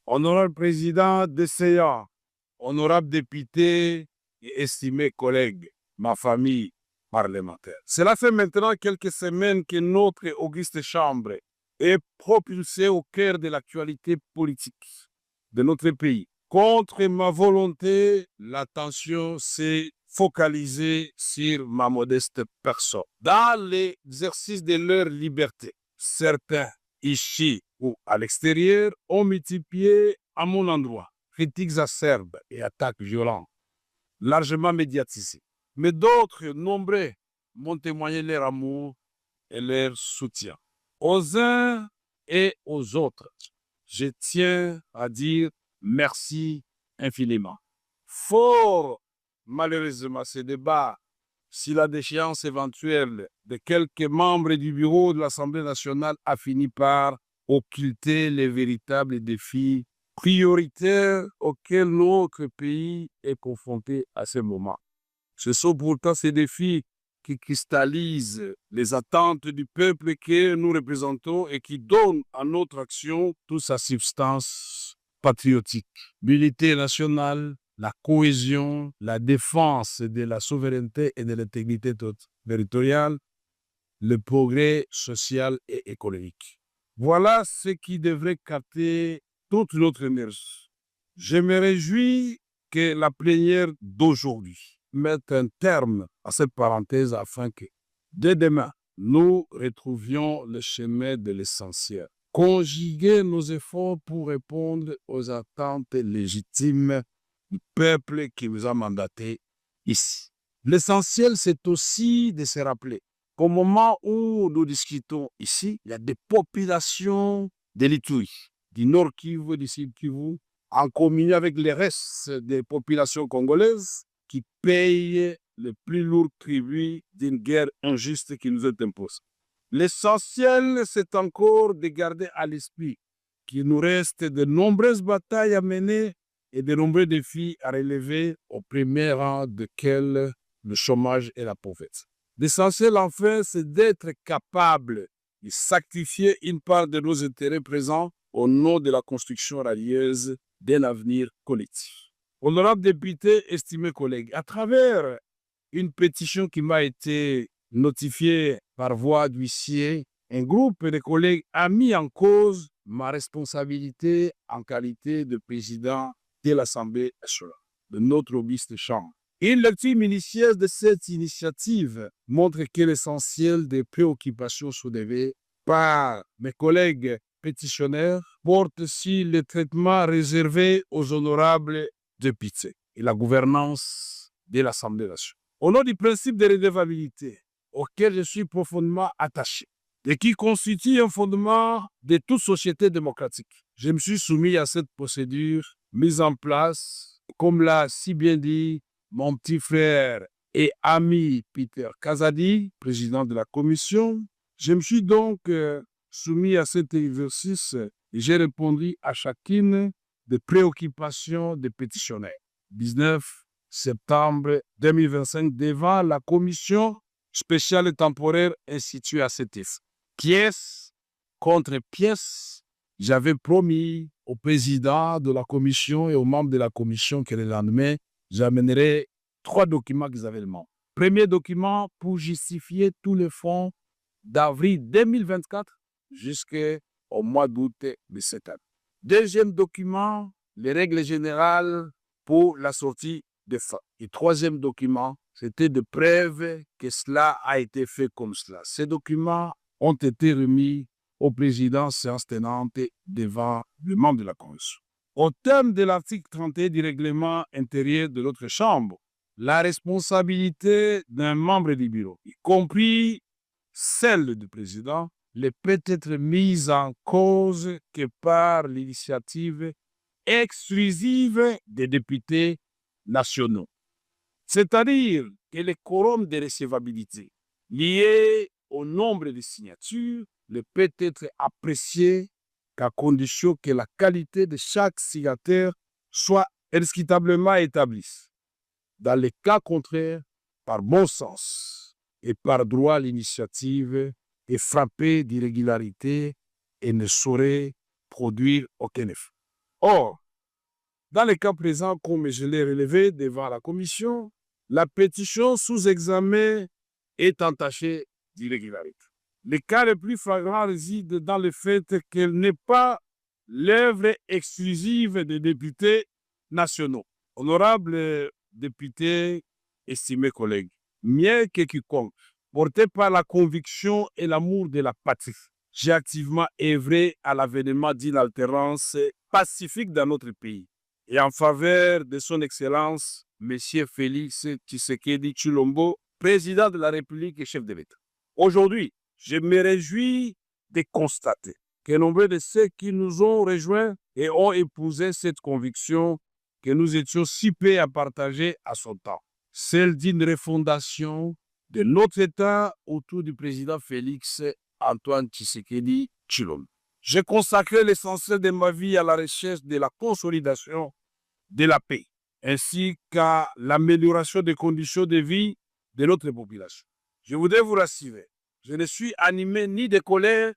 Honorable président des séances, honorables députés et estimés collègues, ma famille parlementaire. Cela fait maintenant quelques semaines que notre auguste chambre est propulsée au cœur de l'actualité politique de notre pays. Contre ma volonté, l'attention s'est focalisée sur ma modeste personne. Dans l'exercice de leur liberté, certains, ici ou à l'extérieur, ont multiplié à mon endroit critiques acerbes et attaques violentes, largement médiatisées. Mais d'autres, nombreux, m'ont témoigné leur amour et leur soutien. Aux uns et aux autres, je tiens à dire merci infiniment. Fort malheureusement, ce débat, si la déchéance éventuelle de quelques membres du bureau de l'Assemblée nationale a fini par occulter les véritables défis prioritaires auxquels notre pays est confronté à ce moment. Ce sont pourtant ces défis qui cristallisent les attentes du peuple que nous représentons et qui donnent à notre action toute sa substance patriotique. L'unité nationale, la cohésion, la défense de la souveraineté et de l'intégrité territoriale, le progrès social et économique. Voilà ce qui devrait capter toute notre énergie. Je me réjouis que la plénière d'aujourd'hui mette un terme à cette parenthèse afin que, dès demain, nous retrouvions le chemin de l'essentiel. Conjuguer nos efforts pour répondre aux attentes légitimes du peuple qui nous a mandatés ici. L'essentiel, c'est aussi de se rappeler qu'au moment où nous discutons ici, il y a des populations de l'Ituri, du Nord Kivu, du Sud Kivu, en communion avec les restes des populations congolaises qui payent le plus lourd tribut d'une guerre injuste qui nous est imposée. L'essentiel, c'est encore de garder à l'esprit qu'il nous reste de nombreuses batailles à mener et de nombreux défis à relever, au premier rang desquels le chômage et la pauvreté. L'essentiel, enfin, c'est d'être capable de sacrifier une part de nos intérêts présents au nom de la construction radieuse d'un avenir collectif. Honorables députés, estimés collègues, à travers une pétition qui m'a été notifiée par voie d'huissier, un groupe de collègues a mis en cause ma responsabilité en qualité de président de l'Assemblée nationale, de notre auguste chambre. Une lecture minutieuse de cette initiative montre que l'essentiel des préoccupations soulevées par mes collègues pétitionnaires porte sur le traitement réservé aux honorables députés et la gouvernance de l'Assemblée nationale. Au nom du principe de redevabilité, auquel je suis profondément attaché, et qui constitue un fondement de toute société démocratique, je me suis soumis à cette procédure mise en place, comme l'a si bien dit mon petit frère et ami Peter Kazadi, président de la commission. Je me suis donc soumis à cet exercice et j'ai répondu à chacune des préoccupations des pétitionnaires. 19 septembre 2025, devant la commission spéciale et temporaire instituée à cet effet. Pièce contre pièce, j'avais promis au président de la commission et aux membres de la commission que le lendemain, j'amènerai 3 documents qu'ils avaient demandé. Premier document pour justifier tous les fonds d'avril 2024 jusqu'au mois d'août de cette année. Deuxième document, les règles générales pour la sortie de fonds. Et troisième document, c'était de preuve que cela a été fait comme cela. Ces documents ont été remis au président séance tenante devant le membre de la commission. Au terme de l'article 31 du règlement intérieur de notre Chambre, la responsabilité d'un membre du bureau, y compris celle du président, ne peut être mise en cause que par l'initiative exclusive des députés nationaux. C'est-à-dire que le quorum de recevabilité lié au nombre de signatures ne peut être apprécié qu'à condition que la qualité de chaque signataire soit indiscutablement établie. Dans les cas contraires, par bon sens et par droit, l'initiative est frappée d'irrégularité et ne saurait produire aucun effet. Or, dans le cas présent, comme je l'ai relevé devant la commission, la pétition sous examen est entachée d'irrégularité. Le cas le plus flagrant réside dans le fait qu'elle n'est pas l'œuvre exclusive des députés nationaux. Honorables députés, estimés collègues, mieux que quiconque, porté par la conviction et l'amour de la patrie, j'ai activement œuvré à l'avènement d'une alternance pacifique dans notre pays et en faveur de son Excellence, M. Félix Tshisekedi Tshilombo, président de la République et chef de l'État. Aujourd'hui, je me réjouis de constater que nombreux de ceux qui nous ont rejoints et ont épousé cette conviction que nous étions si peu à partager à son temps, celle d'une refondation de notre État autour du président Félix Antoine Tshisekedi Tshilombo. J'ai consacré l'essentiel de ma vie à la recherche de la consolidation de la paix, ainsi qu'à l'amélioration des conditions de vie de notre population. Je voudrais vous rassurer, je ne suis animé ni de colère,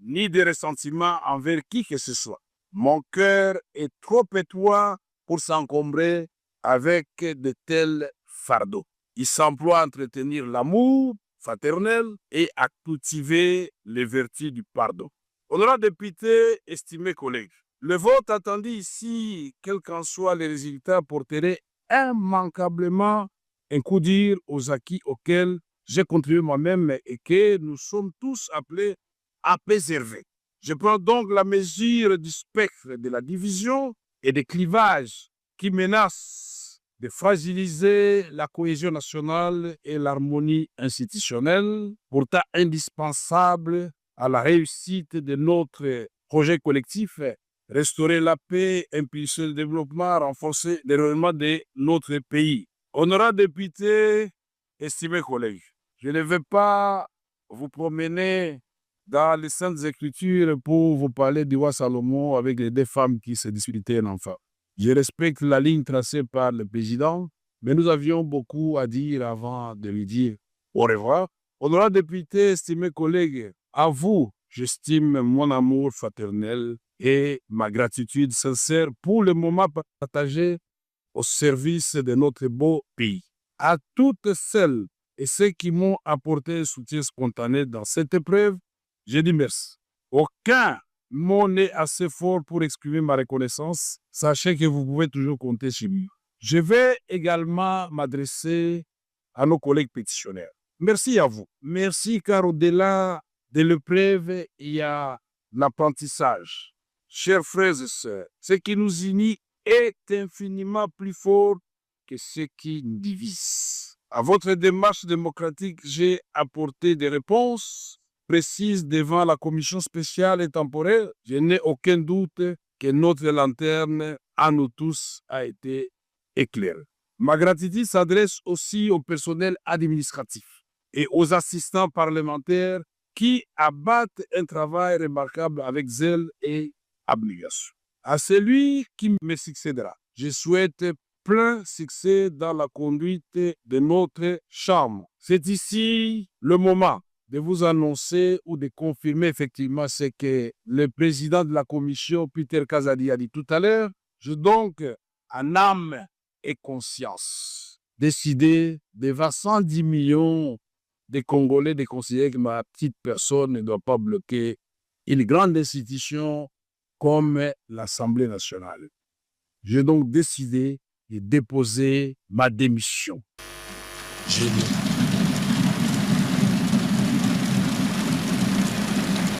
ni de ressentiment envers qui que ce soit. Mon cœur est trop étroit pour s'encombrer avec de tels fardeaux. Il s'emploie à entretenir l'amour fraternel et à cultiver les vertus du pardon. Honorables députés, estimés collègues, le vote attendu ici, quels qu'en soient les résultats, porterait immanquablement un coup dur aux acquis auxquels j'ai contribué moi-même et que nous sommes tous appelés à préserver. Je prends donc la mesure du spectre de la division et des clivages qui menacent de fragiliser la cohésion nationale et l'harmonie institutionnelle, pourtant indispensable à la réussite de notre projet collectif, restaurer la paix, impulser le développement, renforcer le rayonnement de notre pays. Honorables députés, estimés collègues, je ne vais pas vous promener dans les Saintes Écritures pour vous parler du roi Salomon avec les deux femmes qui se disputaient un enfant. Je respecte la ligne tracée par le président, mais nous avions beaucoup à dire avant de lui dire au revoir. Honorables députés, estimés collègues, à vous, j'estime mon amour fraternel et ma gratitude sincère pour le moment partagé au service de notre beau pays. À toutes celles et ceux qui m'ont apporté un soutien spontané dans cette épreuve, je dis merci. Aucun mot n'est assez fort pour exprimer ma reconnaissance. Sachez que vous pouvez toujours compter sur moi. Je vais également m'adresser à nos collègues pétitionnaires. Merci à vous. Merci car au-delà de l'épreuve, il y a l'apprentissage. Chers frères et sœurs, ce qui nous unit est infiniment plus fort que ce qui nous divise. À votre démarche démocratique, j'ai apporté des réponses précises devant la commission spéciale et temporaire. Je n'ai aucun doute que notre lanterne à nous tous a été éclairée. Ma gratitude s'adresse aussi au personnel administratif et aux assistants parlementaires qui abattent un travail remarquable avec zèle et abnégation. À celui qui me succédera, je souhaite plein succès dans la conduite de notre chambre. C'est ici le moment de vous annoncer ou de confirmer effectivement ce que le président de la commission, Peter Kazadi, a dit tout à l'heure. Je donc, en âme et conscience, décidé devant 110 millions de Congolais de considérer que ma petite personne ne doit pas bloquer une grande institution comme l'Assemblée nationale. J'ai donc décidé de déposer ma démission.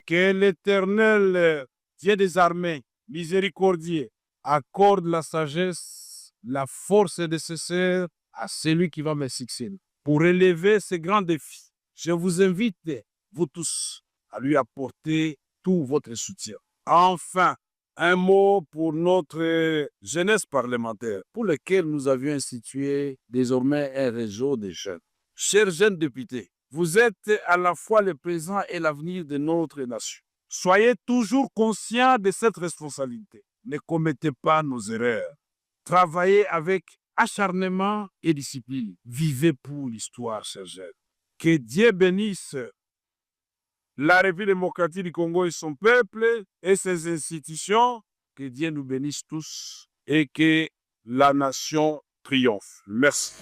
Que l'Éternel, Dieu des armées, miséricordieux, accorde la sagesse, la force nécessaire à celui qui va me succéder. Pour relever ces grands défis, je vous invite, vous tous, à lui apporter tout votre soutien. Enfin, un mot pour notre jeunesse parlementaire, pour laquelle nous avions institué désormais un réseau de jeunes. Chers jeunes députés, vous êtes à la fois le présent et l'avenir de notre nation. Soyez toujours conscients de cette responsabilité. Ne commettez pas nos erreurs. Travaillez avec acharnement et discipline. Vivez pour l'histoire, chers jeunes. Que Dieu bénisse la République démocratique du Congo et son peuple et ses institutions, Que Dieu nous bénisse tous et que la nation triomphe. Merci.